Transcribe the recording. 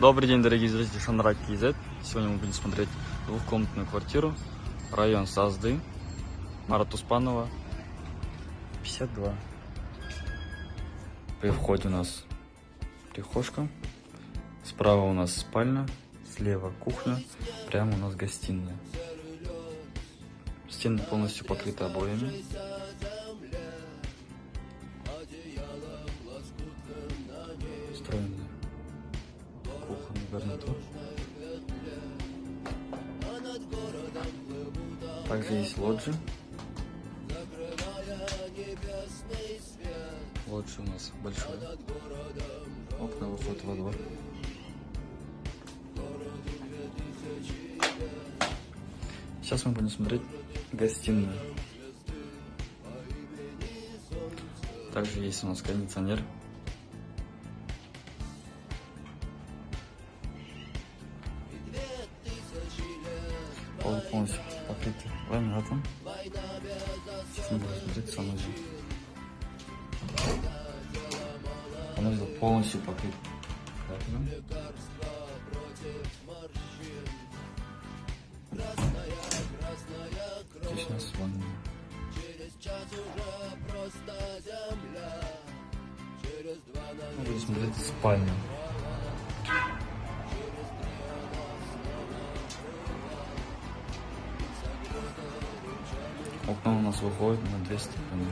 Добрый день, дорогие зрители Шанрак КЗ. Сегодня мы будем смотреть двухкомнатную квартиру, район Сазды, Марата Успанова, 52. При входе у нас прихожка, справа у нас спальня, слева кухня, прямо у нас гостиная. Стены полностью покрыты обоями. Встроенный кухонный гарнитур. Также есть лоджия. Лоджия у нас большой. Окна выходят во двор. Сейчас мы будем смотреть гостиную. Также есть у нас кондиционер. Пол полностью покрытый ламинатом. Сейчас мы будем смотреть санузел. Санузел полностью покрыт кафелем. Здесь у нас ванна. Мы будем смотреть спальню. Окно у нас выходит на 2 стороны.